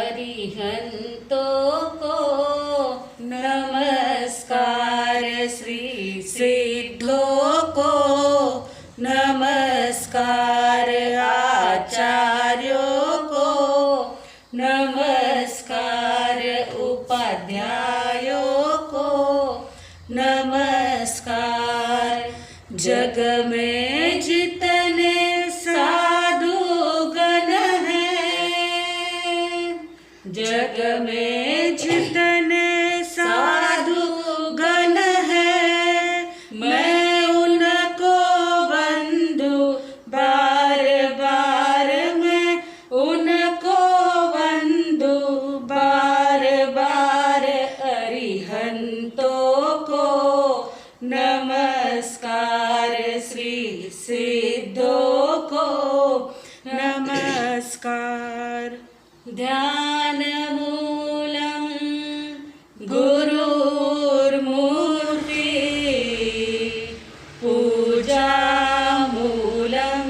अरिहंतों को नमस्कार, श्री सिद्धों को नमस्कार, आचार्यों को नमस्कार, उपाध्यायों को नमस्कार। जग में जितने साधु गण हैं, जग में जितने साधु गण हैं, मैं उनको बंधु बार बार, मैं उनको बंधु बार बार। अरिहंतों को नमस्कार, श्री सिद्धों को नमस्कार। ध्यान मूलम गुरुर्मूर्ति, पूजा मूलम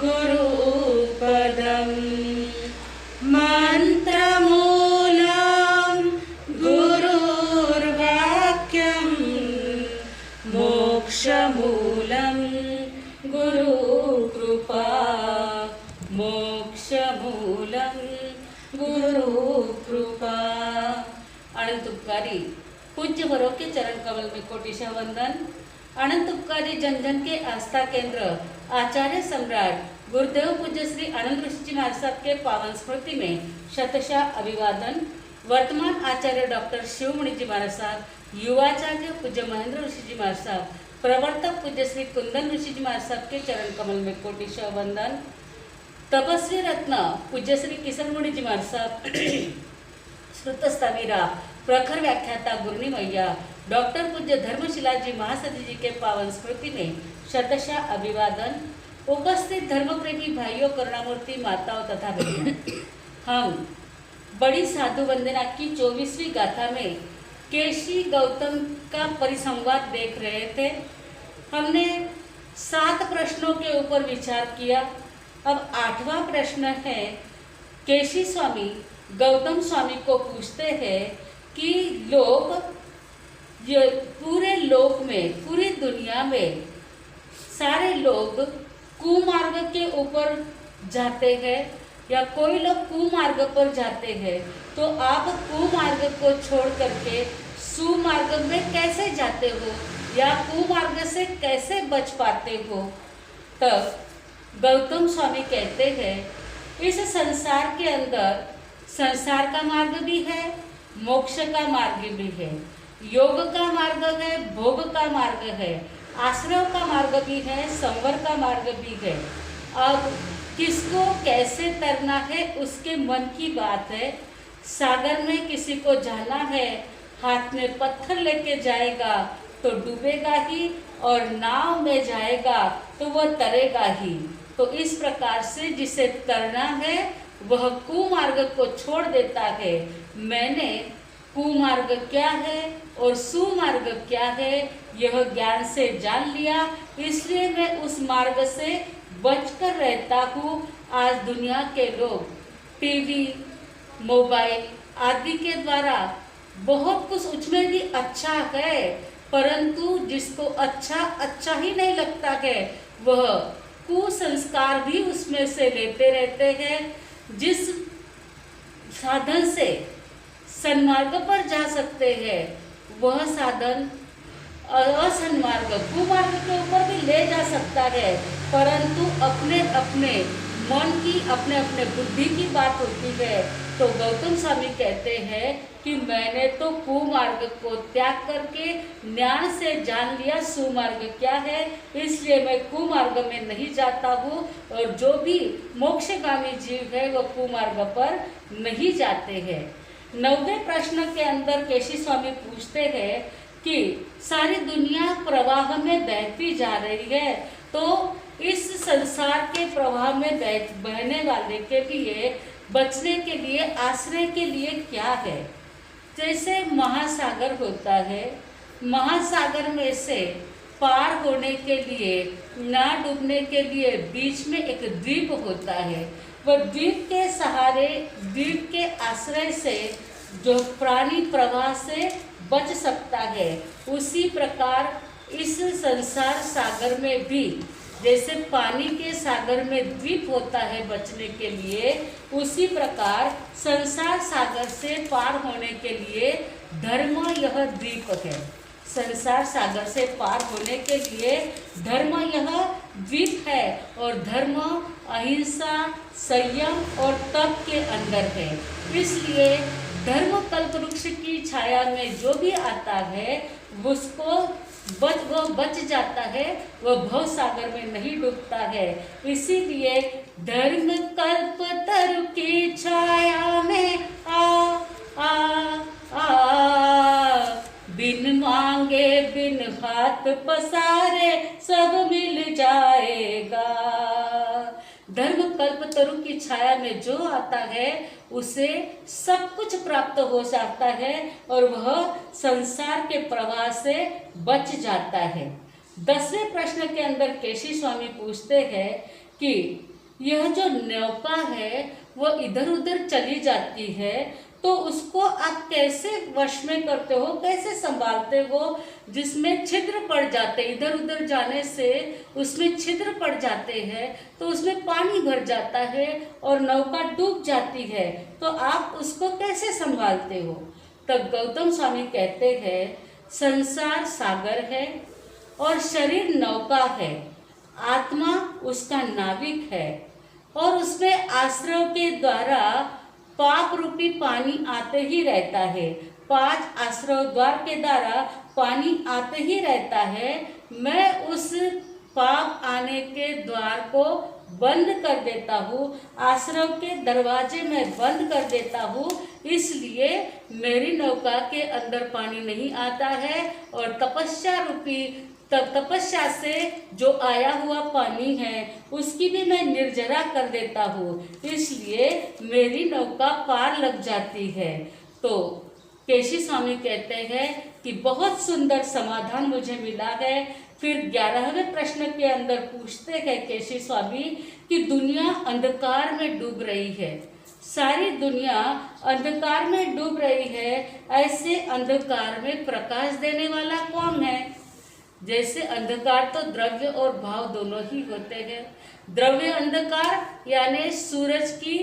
गुरुपदम, मंत्र मूलम गुरुर्वाक्यम, मोक्ष मूलम गुरुकृपा, मोक्ष मूलम गुरुकृपा। अनंत उपकारी पूज्य वरों के चरण कमल में कोटिशः वंदन। अनंत उपकारी जन जन के आस्था केंद्र आचार्य सम्राट गुरुदेव पूज्य श्री आनंद ऋषि जी महाराज साहब के पावन स्मृति में शतशः अभिवादन। वर्तमान आचार्य डॉक्टर शिवमणि जी महाराज साहब, युवाचार्य पूज्य महेंद्र ऋषि जी महाराज साहब, प्रवर्तक पूज्य श्री कुंदन ऋषि जी महाराज साहब के चरण कमल में कोटिशः वंदन। तपस्वी रत्न पूज्य श्री किशन मुनि जी महाराज साहब, श्रुत स्थवीरा प्रखर व्याख्याता गुरुनी मैया डॉक्टर पूज्य धर्मशिला जी महासती जी के पावन स्मृति में शतशः अभिवादन। उपस्थित धर्मप्रेमी भाइयों, करुणामूर्ति माताओं तथा बहनों, हम बड़ी साधु वंदना की 24वीं गाथा में केशी गौतम का परिसंवाद देख रहे थे। हमने 7 प्रश्नों के ऊपर विचार किया। अब 8वां प्रश्न है, केशी स्वामी गौतम स्वामी को पूछते हैं कि लोग पूरे लोक में, पूरी दुनिया में सारे लोग कुमार्ग के ऊपर जाते हैं या कोई लोग कुमार्ग पर जाते हैं, तो आप कुमार्ग को छोड़ करके सुमार्ग में कैसे जाते हो या कुमार्ग से कैसे बच पाते हो? तब गौतम स्वामी कहते हैं, इस संसार के अंदर संसार का मार्ग भी है, मोक्ष का मार्ग भी है, योग का मार्ग है, भोग का मार्ग है, आश्रय का मार्ग भी है, संवर का मार्ग भी है। अब किसको कैसे तरना है उसके मन की बात है। सागर में किसी को जाना है, हाथ में पत्थर लेके जाएगा तो डूबेगा ही, और नाव में जाएगा तो वह तरेगा ही। तो इस प्रकार से जिसे तरना है वह कुमार्ग को छोड़ देता है। मैंने कुमार्ग क्या है और सुमार्ग क्या है यह ज्ञान से जान लिया, इसलिए मैं उस मार्ग से बचकर रहता हूँ। आज दुनिया के लोग टीवी, मोबाइल आदि के द्वारा बहुत कुछ, उसमें भी अच्छा है, परंतु जिसको अच्छा ही नहीं लगता है वह कुसंस्कार भी उसमें से लेते रहते हैं। जिस साधन से सन्मार्ग पर जा सकते हैं वह साधन असन्मार्ग, कुमार्ग के ऊपर भी ले जा सकता है, परंतु अपने अपने मन की, अपने अपने बुद्धि की बात होती है। तो गौतम स्वामी कहते हैं कि मैंने तो कुमार्ग को त्याग करके ज्ञान से जान लिया सुमार्ग क्या है, इसलिए मैं कुमार्ग में नहीं जाता हूँ, और जो भी मोक्षगामी जीव है वह कुमार्ग पर नहीं जाते हैं। 9वें प्रश्न के अंदर केशी स्वामी पूछते हैं कि सारी दुनिया प्रवाह में बहती जा रही है, तो इस संसार के प्रवाह में बहने वाले के लिए, बचने के लिए, आश्रय के लिए क्या है? जैसे महासागर होता है, महासागर में से पार होने के लिए, ना डूबने के लिए बीच में एक द्वीप होता है। वह द्वीप के सहारे, द्वीप के आश्रय से जो प्राणी प्रवाह से बच सकता है, उसी प्रकार इस संसार सागर में भी जैसे पानी के सागर में द्वीप होता है बचने के लिए, उसी प्रकार संसार सागर से पार होने के लिए धर्म यह द्वीप है। संसार सागर से पार होने के लिए धर्म यह द्वीप है, और धर्म अहिंसा, संयम और तप के अंदर है। इसलिए धर्म कल्पवृक्ष की छाया में जो भी आता है उसको वो बच जाता है, वह भव सागर में नहीं डूबता है। इसीलिए धर्म कल्प तरु की छाया में बिन मांगे बिन हाथ पसारे सब मिल जाएगा। धर्म कल्प तरु की छाया में जो आता है उसे सब कुछ प्राप्त हो जाता है, और वह संसार के प्रवाह से बच जाता है। 10वें प्रश्न के अंदर केशी स्वामी पूछते हैं कि यह जो नौका है वह इधर उधर चली जाती है, तो उसको आप कैसे वश में करते हो, कैसे संभालते हो, जिसमें छिद्र पड़ जाते, इधर उधर जाने से उसमें छिद्र पड़ जाते हैं, तो उसमें पानी भर जाता है और नौका डूब जाती है, तो आप उसको कैसे संभालते हो? तब गौतम स्वामी कहते हैं संसार सागर है और शरीर नौका है, आत्मा उसका नाविक है, और उसमें आश्रय के द्वारा पाप रूपी पानी आते ही रहता है। 5 आश्रय द्वार के द्वारा पानी आते ही रहता है। मैं उस पाप आने के द्वार को बंद कर देता हूँ, आश्रय के दरवाजे में बंद कर देता हूँ, इसलिए मेरी नौका के अंदर पानी नहीं आता है, और तपस्या रूपी तपस्या से जो आया हुआ पानी है उसकी भी मैं निर्जरा कर देता हूँ, इसलिए मेरी नौका पार लग जाती है। तो केशी स्वामी कहते हैं कि बहुत सुंदर समाधान मुझे मिला है। फिर 11वें प्रश्न के अंदर पूछते हैं केशी स्वामी कि दुनिया अंधकार में डूब रही है, सारी दुनिया अंधकार में डूब रही है, ऐसे अंधकार में प्रकाश देने वाला कौन है? जैसे अंधकार तो द्रव्य और भाव दोनों ही होते हैं। द्रव्य अंधकार यानी सूरज की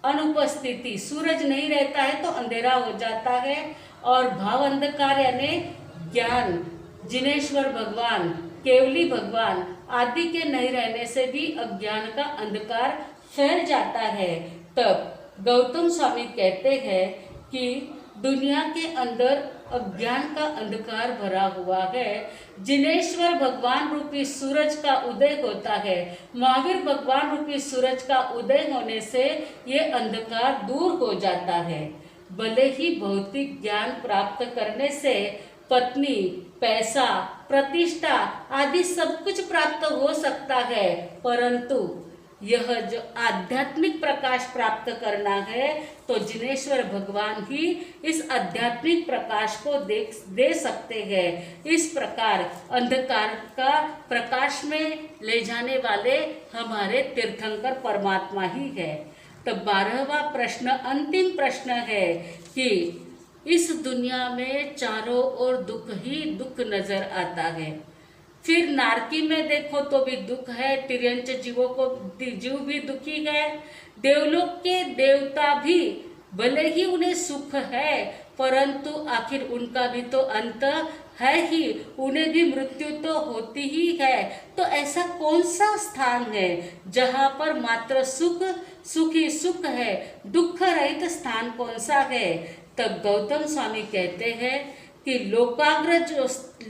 अनुपस्थिति, सूरज नहीं रहता है तो अंधेरा हो जाता है, और भाव अंधकार यानी ज्ञान, जिनेश्वर भगवान, केवली भगवान आदि के नहीं रहने से भी अज्ञान का अंधकार फैल जाता है। तब गौतम स्वामी कहते हैं कि दुनिया के अंदर अज्ञान का अंधकार भरा हुआ है, जिनेश्वर भगवान रूपी सूरज का उदय होता है, महावीर भगवान रूपी सूरज का उदय होने से ये अंधकार दूर हो जाता है। भले ही भौतिक ज्ञान प्राप्त करने से पत्नी, पैसा, प्रतिष्ठा आदि सब कुछ प्राप्त हो सकता है, परंतु यह जो आध्यात्मिक प्रकाश प्राप्त करना है तो जिनेश्वर भगवान ही इस आध्यात्मिक प्रकाश को दे सकते हैं। इस प्रकार अंधकार का प्रकाश में ले जाने वाले हमारे तीर्थंकर परमात्मा ही है। तो 12वां प्रश्न अंतिम प्रश्न है कि इस दुनिया में चारों ओर दुख ही दुख नजर आता है। फिर नारकी में देखो तो भी दुख है, तिर्यंच जीव भी दुखी है, देवलोक के देवता भी भले ही उन्हें सुख है परंतु आखिर उनका भी तो अंत है ही, उन्हें भी मृत्यु तो होती ही है। तो ऐसा कौन सा स्थान है जहाँ पर मात्र सुख ही सुख है, दुख रहित स्थान कौन सा है? तब गौतम स्वामी कहते हैं कि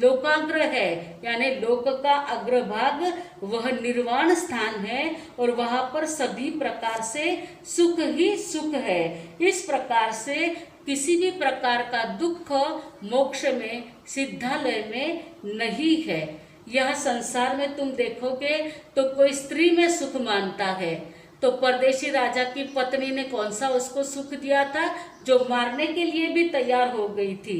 लोकाग्र है यानी लोक का अग्रभाग वह निर्वाण स्थान है, और वहाँ पर सभी प्रकार से सुख ही सुख है। इस प्रकार से किसी भी प्रकार का दुख मोक्ष में, सिद्धालय में नहीं है। यह संसार में तुम देखोगे तो कोई स्त्री में सुख मानता है, तो परदेशी राजा की पत्नी ने कौन सा उसको सुख दिया था, जो मारने के लिए भी तैयार हो गई थी।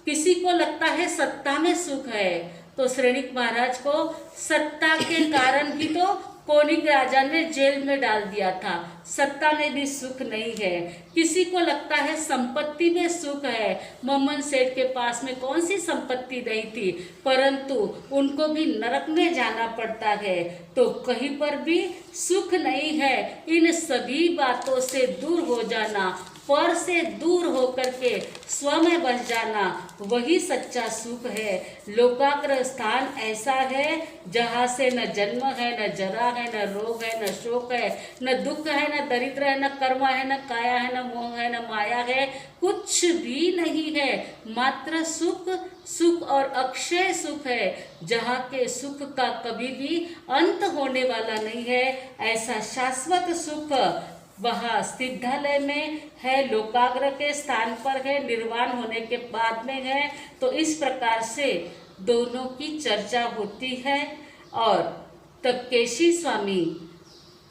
किसी को लगता है सत्ता में सुख है, तो श्रेणिक महाराज को सत्ता के कारण ही तो कोनिक राजा ने जेल में डाल दिया था, सत्ता में भी सुख नहीं है। किसी को लगता है संपत्ति में सुख है। मोहम्मद सेठ के पास में कौन सी संपत्ति नहीं थी, परंतु उनको भी नरक में जाना पड़ता है। तो कहीं पर भी सुख नहीं है। इन सभी बातों से दूर हो जाना, पर से दूर होकर के स्व में बस जाना, वही सच्चा सुख है। लोकाग्र स्थान ऐसा है जहाँ से न जन्म है, न जरा है, न रोग है, न शोक है, न दुख है, न दरिद्र है, न कर्म है, न काया है, न मोह है, न माया है, कुछ भी नहीं है। मात्र सुख, सुख और अक्षय सुख है, जहाँ के सुख का कभी भी अंत होने वाला नहीं है। ऐसा शाश्वत सुख वहाँ सिद्धालय में है, लोकाग्र के स्थान पर है, निर्वाण होने के बाद में है। तो इस प्रकार से दोनों की चर्चा होती है। और तब केशी स्वामी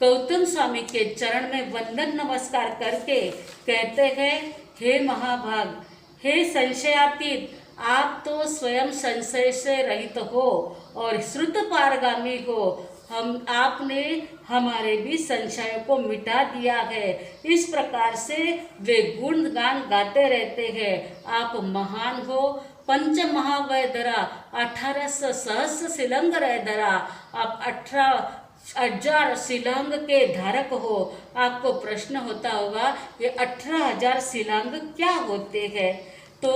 गौतम स्वामी के चरण में वंदन नमस्कार करके कहते हैं, हे महाभाग, हे संशयातीत, आप तो स्वयं संशय से रहित हो और श्रुत पारगामी हो। आपने हमारे भी संशयों को मिटा दिया है। इस प्रकार से वे गुणगान गाते रहते हैं। आप महान हो। पंच महावय धरा 18 सहस्र शिलंग रह धरा। आप 18,000 शिलांग के धारक हो। आपको प्रश्न होता होगा ये 18,000 शिलांग क्या होते हैं? तो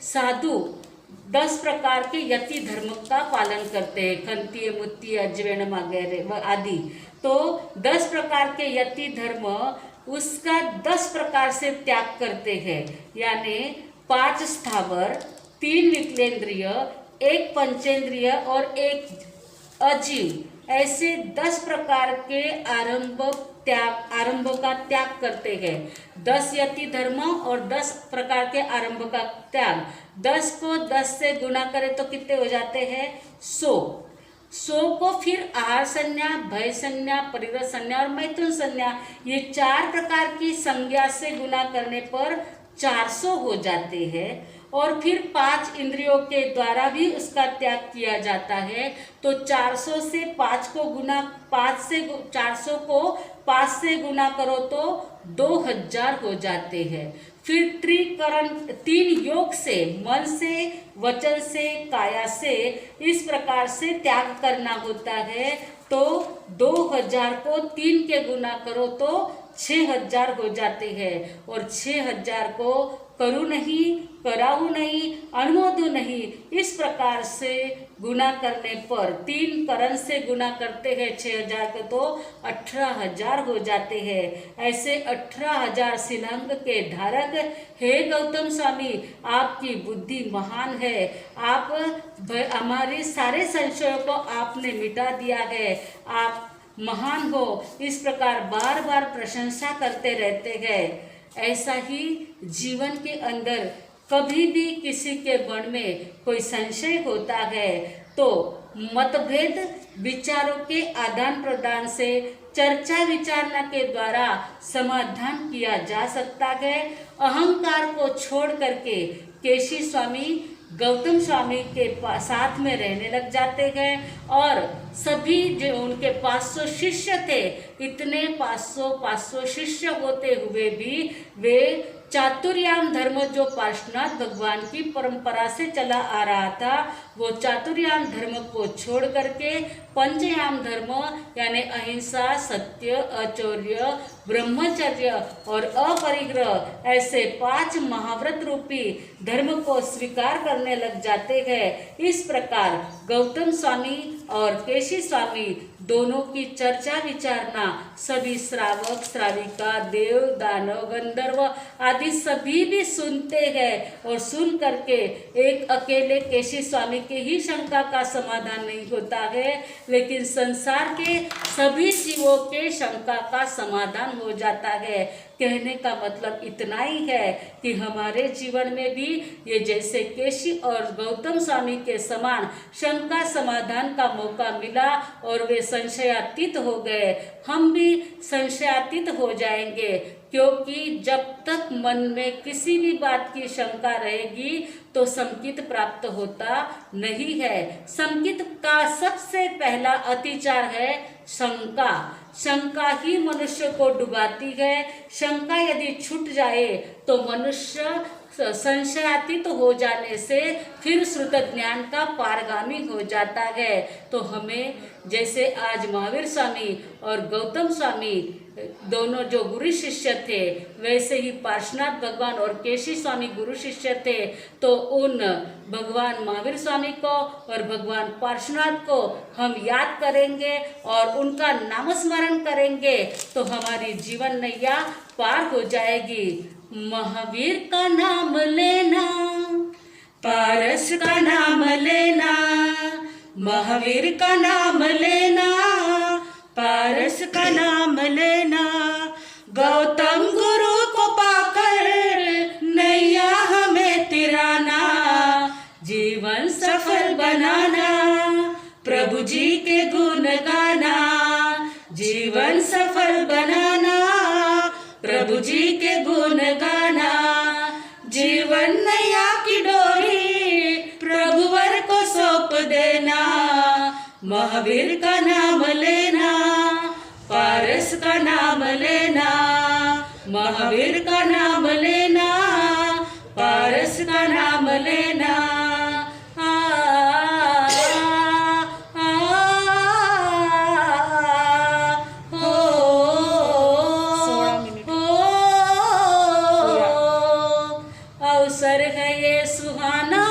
साधु 10 प्रकार के यति धर्म का पालन करते हैं, खंतीय, मुत्तीय, अज्वेण वगैरह आदि। तो 10 प्रकार के यति धर्म उसका 10 प्रकार से त्याग करते हैं, यानी 5 स्थावर, 3 विकलेंद्रिय, 1 पंचेंद्रिय और 1 अजीव, ऐसे 10 प्रकार के आरंभ का त्याग करते हैं। 10 यति धर्म और 10 प्रकार के आरंभ का त्याग। 10 को 10 से गुना करें तो कितने हो जाते हैं? 100 को फिर आहार संज्ञा, भय संज्ञा, परिग्रह संज्ञा और मैथुन संज्ञा, ये 4 प्रकार की संज्ञा से गुना करने पर 400 हो जाते हैं। और फिर 5 इंद्रियों के द्वारा भी उसका त्याग किया जाता है। तो 400 से 5 को गुना 5 से 400 को 5 से गुना करो तो 2000 हो जाते हैं। फिर त्रिकरण 3 योग से, मन से, वचन से, काया से, इस प्रकार से त्याग करना होता है। तो 2000 को 3 के गुना करो तो 6000 हो जाते हैं। और 6000 को करु नहीं, कराऊ नहीं, अनुमोदु नहीं, इस प्रकार से गुना करने पर 3 करण से गुना करते हैं 6000 को तो 18,000 हो जाते हैं। ऐसे 18,000 शिलांग के धारक हे गौतम स्वामी, आपकी बुद्धि महान है। आप हमारे सारे संशयों को आपने मिटा दिया है। आप महान हो। इस प्रकार बार बार प्रशंसा करते रहते हैं। ऐसा ही जीवन के अंदर कभी भी किसी के मन में कोई संशय होता है तो मतभेद विचारों के आदान प्रदान से, चर्चा विचारना के द्वारा समाधान किया जा सकता है। अहंकार को छोड़ करके केशी स्वामी गौतम स्वामी के साथ में रहने लग जाते हैं। और सभी जो उनके 500 शिष्य थे, इतने 500 शिष्य होते हुए भी वे चातुर्याम धर्म जो पार्श्वनाथ भगवान की परंपरा से चला आ रहा था, वो चातुर्याम धर्म को छोड़ करके पंचयाम धर्म यानी अहिंसा, सत्य, अचौर्य, ब्रह्मचर्य और अपरिग्रह, ऐसे 5 महाव्रत रूपी धर्म को स्वीकार करने लग जाते हैं। इस प्रकार गौतम स्वामी और केशी स्वामी दोनों की चर्चा विचारना सभी श्रावक, श्राविका, देव, दानव, गंधर्व आदि सभी भी सुनते हैं। और सुन करके एक अकेले केशी स्वामी के ही शंका का समाधान नहीं होता है, लेकिन संसार के सभी जीवों के शंका का समाधान हो जाता है। कहने का मतलब इतना ही है कि हमारे जीवन में भी ये जैसे केशी और गौतम स्वामी के समान शंका समाधान का मौका मिला और वे संशयातीत हो गए, हम भी संशयातीत हो जाएंगे। क्योंकि जब तक मन में किसी भी बात की शंका रहेगी तो संकित प्राप्त होता नहीं है। संकित का सबसे पहला अतिचार है शंका। शंका ही मनुष्य को डुबाती है। शंका यदि छूट जाए तो मनुष्य संशयातीत हो जाने से फिर श्रुत ज्ञान का पारगामी हो जाता है। तो हमें जैसे आज महावीर स्वामी और गौतम स्वामी दोनों जो गुरु शिष्य थे, वैसे ही पार्श्वनाथ भगवान और केशी स्वामी गुरु शिष्य थे। तो उन भगवान महावीर स्वामी को और भगवान पार्श्वनाथ को हम याद करेंगे और उनका नामस्मरण करेंगे तो हमारी जीवन नैया पार हो जाएगी। महावीर का नाम लेना, पारस का नाम लेना, महावीर का नाम लेना, पारस का नाम लेना, गौतम गुरु को पाकर नैया हमें तिराना, जीवन सफल बनाना, प्रभु जी के गुण गाना, जीवन सफल बनाना, प्रभु जी के गुण गाना, जीवन नैया की डोरी प्रभुवर को सौंप देना, महावीर का नाम लेना, पारस का नाम लेना, महावीर का नाम लेना, पारस का नाम लेना। अवसर है ये सुहाना,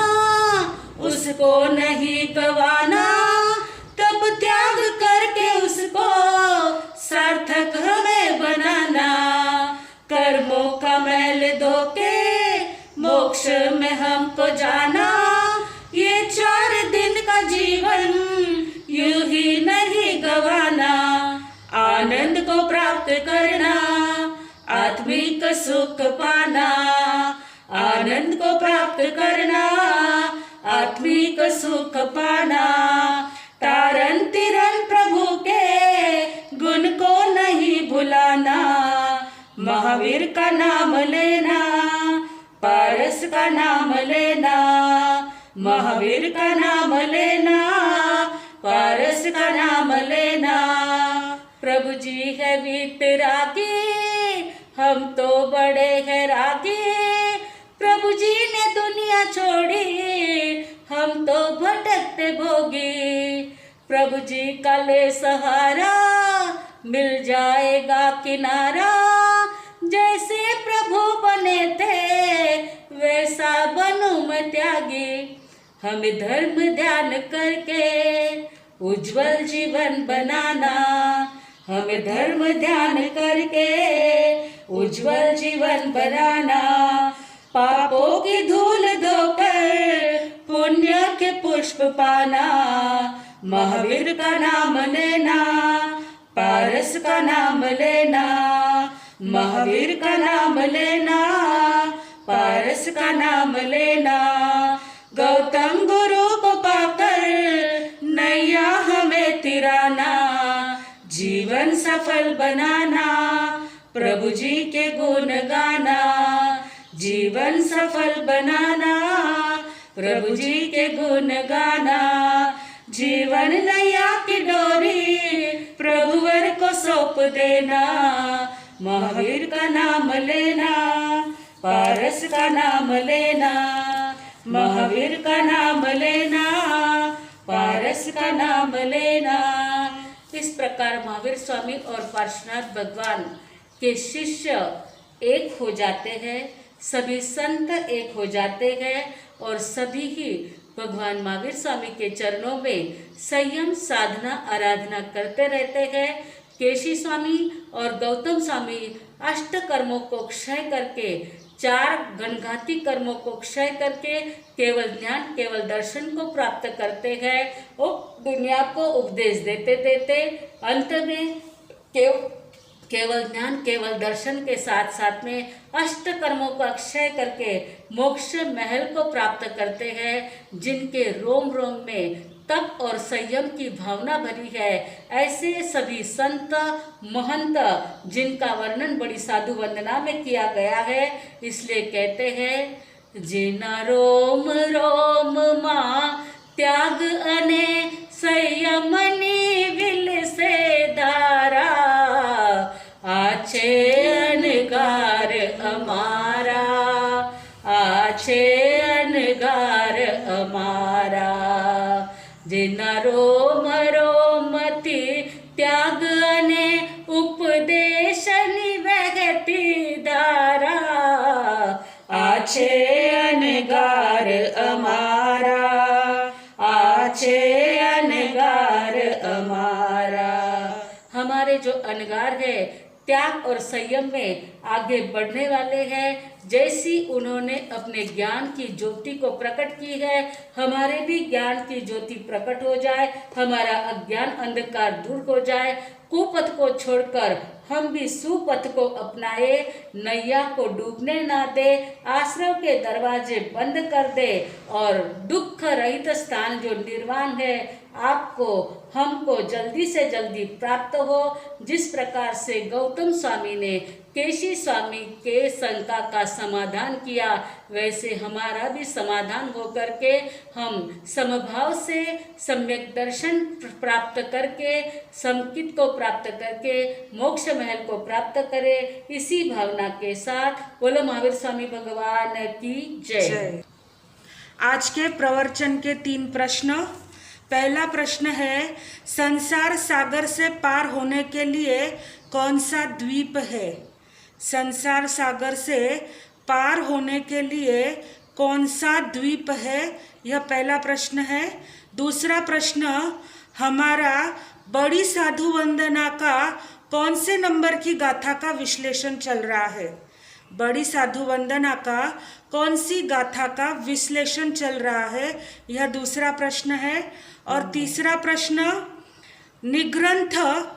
उसको नहीं गवाना, तब त्याग करके उसको सार्थक हमें बनाना, कर्मों का मैल धोके मोक्ष में हमको जाना, ये 4 दिन का जीवन यूं ही नहीं गवाना, आनंद को प्राप्त करना, आत्मिक सुख पाना, आनंद को प्राप्त करना, आत्मिक सुख पाना, तारन तिरन प्रभु के गुण को नहीं भुलाना, महावीर का नाम लेना, पारस का नाम लेना, महावीर का नाम लेना, पारस का नाम लेना। प्रभु जी है वीतरागी, हम तो बड़े हैं रागी, प्रभु जी ने दुनिया छोड़ी, हम तो भटकते भोगी, प्रभु जी का ले सहारा, मिल जाएगा किनारा, जैसे प्रभु बने थे वैसा बनूं मैं त्यागी, हमें धर्म ध्यान करके उज्जवल जीवन बनाना, हमें धर्म ध्यान करके उज्जवल जीवन बनाना, पापों की धूल धोकर पुण्य के पुष्प पाना, महावीर का नाम लेना, पारस का नाम लेना, महावीर का नाम लेना, पारस का नाम लेना, गौतम गुरु को पाकर नैया हमें तिराना, जीवन सफल बनाना, प्रभु जी के गुण गाना, जीवन सफल बनाना, प्रभु जी के गुण गाना, जीवन नैया की डोरी प्रभुवर को सौंप देना, महावीर का नाम लेना, पारस का नाम लेना, महावीर का नाम लेना, पारस का नाम लेना। इस प्रकार महावीर स्वामी और पार्श्वनाथ भगवान के शिष्य एक हो जाते हैं, सभी संत एक हो जाते हैं और सभी ही भगवान महावीर स्वामी के चरणों में संयम साधना आराधना करते रहते हैं। केशी स्वामी और गौतम स्वामी अष्ट कर्मों को क्षय करके 4 घनघाती कर्मों को क्षय करके केवल ज्ञान केवल दर्शन को प्राप्त करते हैं। वो दुनिया को उपदेश देते देते अंत में केवल ज्ञान केवल दर्शन के साथ साथ में अष्ट कर्मों का क्षय करके मोक्ष महल को प्राप्त करते हैं, जिनके रोम रोम में तप और संयम की भावना भरी है। ऐसे सभी संत महंत जिनका वर्णन बड़ी साधु वंदना में किया गया है, इसलिए कहते हैं जिना रोम रोम माँ त्याग अने संयमनी विल से धारा, जे रोम रोमति त्याग अने उपदेश निवहती धारा, आछे अनगार अमारा, आछे अनगार अमारा। हमारे जो अनगार है त्याग और संयम में आगे बढ़ने वाले हैं। जैसी उन्होंने अपने ज्ञान की ज्योति को प्रकट की है, हमारे भी ज्ञान की ज्योति प्रकट हो जाए, हमारा अज्ञान अंधकार दूर हो जाए, कुपथ को छोड़कर हम भी सुपथ को अपनाए, नैया को डूबने ना दे, आश्रम के दरवाजे बंद कर दे और दुख रहित स्थान जो निर्वाण है आपको हमको जल्दी से जल्दी प्राप्त हो। जिस प्रकार से गौतम स्वामी ने केशी स्वामी के शंका का समाधान किया, वैसे हमारा भी समाधान हो करके हम समभाव से सम्यक दर्शन प्राप्त करके, समकित को प्राप्त करके मोक्ष महल को प्राप्त करें। इसी भावना के साथ बोलो महावीर स्वामी भगवान की जय। आज के प्रवचन के 3 प्रश्न। पहला प्रश्न है, संसार सागर से पार होने के लिए कौन सा द्वीप है? संसार सागर से पार होने के लिए कौन सा द्वीप है? यह पहला प्रश्न है। दूसरा प्रश्न, हमारा बड़ी साधु वंदना का कौन से नंबर की गाथा का विश्लेषण चल रहा है? बड़ी साधु वंदना का कौन सी गाथा का विश्लेषण चल रहा है? यह दूसरा प्रश्न है। और तीसरा प्रश्न, निग्रंथ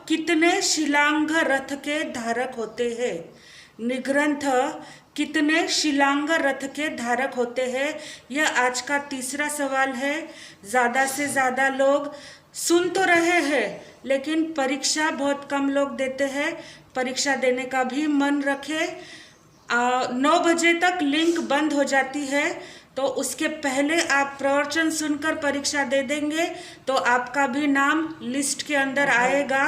कितने शिलांग रथ के धारक होते हैं? निग्रंथ कितने शिलांग रथ के धारक होते हैं? यह आज का तीसरा सवाल है। ज़्यादा से ज़्यादा लोग सुन तो रहे हैं लेकिन परीक्षा बहुत कम लोग देते हैं। परीक्षा देने का भी मन रखें। 9 बजे तक लिंक बंद हो जाती है, तो उसके पहले आप प्रवचन सुनकर परीक्षा दे देंगे तो आपका भी नाम लिस्ट के अंदर आएगा।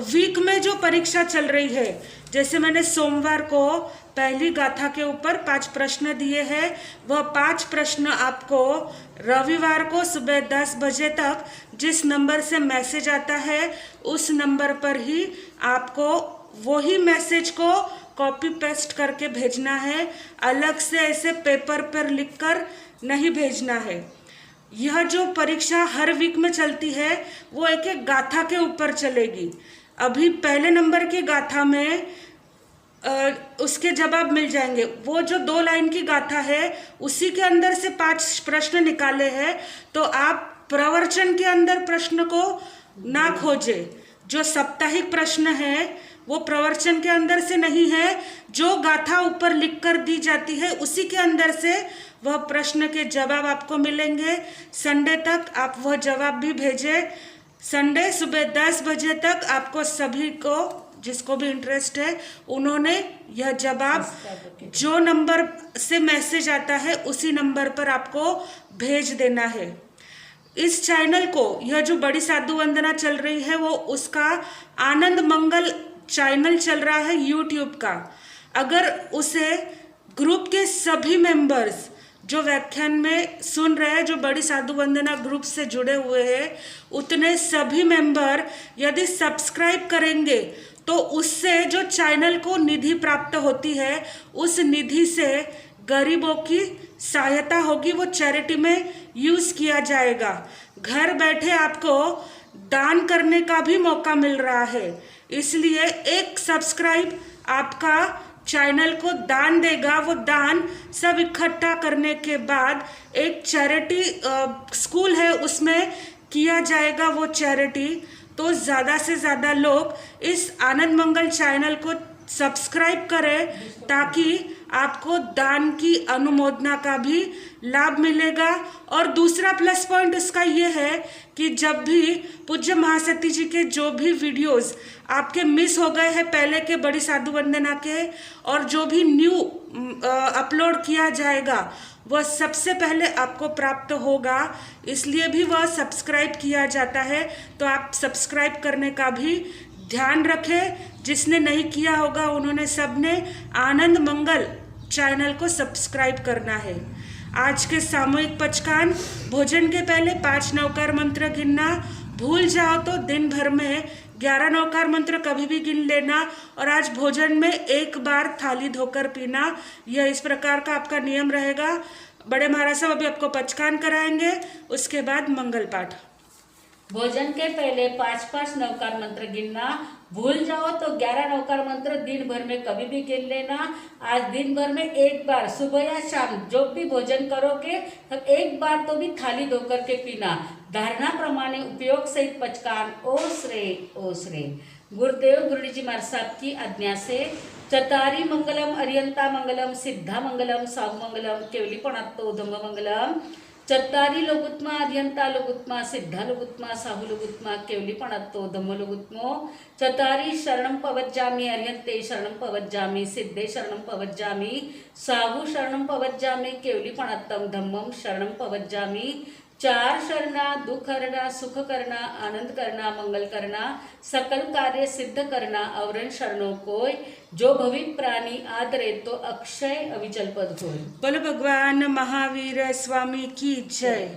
वीक में जो परीक्षा चल रही है, जैसे मैंने सोमवार को पहली गाथा के ऊपर 5 प्रश्न दिए हैं, वह 5 प्रश्न आपको रविवार को सुबह 10 बजे तक जिस नंबर से मैसेज आता है उस नंबर पर ही आपको वही मैसेज को कॉपी पेस्ट करके भेजना है। अलग से ऐसे पेपर पर लिखकर नहीं भेजना है। यह जो परीक्षा हर वीक में चलती है वो एक एक गाथा के ऊपर चलेगी। अभी पहले नंबर की गाथा में उसके जवाब मिल जाएंगे। वो जो 2 लाइन की गाथा है उसी के अंदर से 5 प्रश्न निकाले हैं, तो आप प्रवचन के अंदर प्रश्न को ना खोजें। जो साप्ताहिक प्रश्न है वो प्रवचन के अंदर से नहीं है, जो गाथा ऊपर लिख कर दी जाती है उसी के अंदर से वह प्रश्न के जवाब आपको मिलेंगे। संडे तक आप वह जवाब भी भेजें। संडे सुबह 10 बजे तक आपको सभी को, जिसको भी इंटरेस्ट है, उन्होंने यह जवाब जो नंबर से मैसेज आता है उसी नंबर पर आपको भेज देना है। इस चैनल को, यह जो बड़ी साधु वंदना चल रही है वो उसका आनंद मंगल चैनल चल रहा है यूट्यूब का। अगर उसे ग्रुप के सभी मेंबर्स जो व्याख्यान में सुन रहे हैं, जो बड़ी साधु वंदना ग्रुप से जुड़े हुए हैं, उतने सभी मेंबर यदि सब्सक्राइब करेंगे तो उससे जो चैनल को निधि प्राप्त होती है, उस निधि से गरीबों की सहायता होगी, वो चैरिटी में यूज़ किया जाएगा। घर बैठे आपको दान करने का भी मौका मिल रहा है, इसलिए एक सब्सक्राइब आपका चैनल को दान देगा। वो दान सब इकट्ठा करने के बाद एक चैरिटी स्कूल है उसमें किया जाएगा वो चैरिटी। तो ज़्यादा से ज़्यादा लोग इस आनंद मंगल चैनल को सब्सक्राइब करें ताकि आपको दान की अनुमोदना का भी लाभ मिलेगा। और दूसरा प्लस पॉइंट इसका ये है कि जब भी पूज्य महासती जी के जो भी वीडियोस आपके मिस हो गए हैं पहले के बड़ी साधु वंदना के, और जो भी न्यू अपलोड किया जाएगा वह सबसे पहले आपको प्राप्त होगा, इसलिए भी वह सब्सक्राइब किया जाता है। तो आप सब्सक्राइब करने का भी ध्यान रखें। जिसने नहीं किया होगा उन्होंने सबने आनंद मंगल चैनल को सब्सक्राइब करना है। आज के सामूहिक पचकान। भोजन के पहले 5 नवकार मंत्र गिनना। भूल जाओ तो दिन भर में 11 नवकार मंत्र कभी भी गिन लेना। और आज भोजन में एक बार थाली धोकर पीना। यह इस प्रकार का आपका नियम रहेगा। बड़े महाराज साहब अभी आपको पचकान कराएंगे, उसके बाद मंगल पाठ। भोजन के पहले 5-5 नवकार मंत्र गिनना। भूल जाओ तो 11 नवकार मंत्र दिन भर में कभी भी गिन लेना। आज दिन भर में एक बार सुबह या शाम जो भी भोजन करोगे तब एक बार तो भी थाली धोकर के पीना। धारणा प्रमाणे उपयोग सहित पचकान ओसरे। गुरुदेव गुरुजी जी महाराज साहब की आज्ञा से चतारी मंगलम, अरियंता मंगलम, सिद्धा मंगलम, साहु मंगलम, केवलीपणात्तो धम्म मंगलम। चत्तारी लोगुत्मा, अरियंता लोगुत्मा, सिद्धा लोगुत्मा, साहु लोगुत्मा, केवलीपणात्तो धम्म लोगुत्मो। चतारी शरणं पवज्जामि, अरियंते शरणं पवज्जामि, सिद्धे शरणं पवज्जामि, साहु शरणं पवज्जामि, केवलीपणात्तं धम्मं शरणं पवज्जामि। 4 शरणा, दुख हरणा, सुख करना, आनंद करना, मंगल करना, सकल कार्य सिद्ध करना, अवरण शरणों कोय। जो भविक प्राणी आदरे तो अक्षय अविचल पद होय। बोलो भगवान महावीर स्वामी की जय।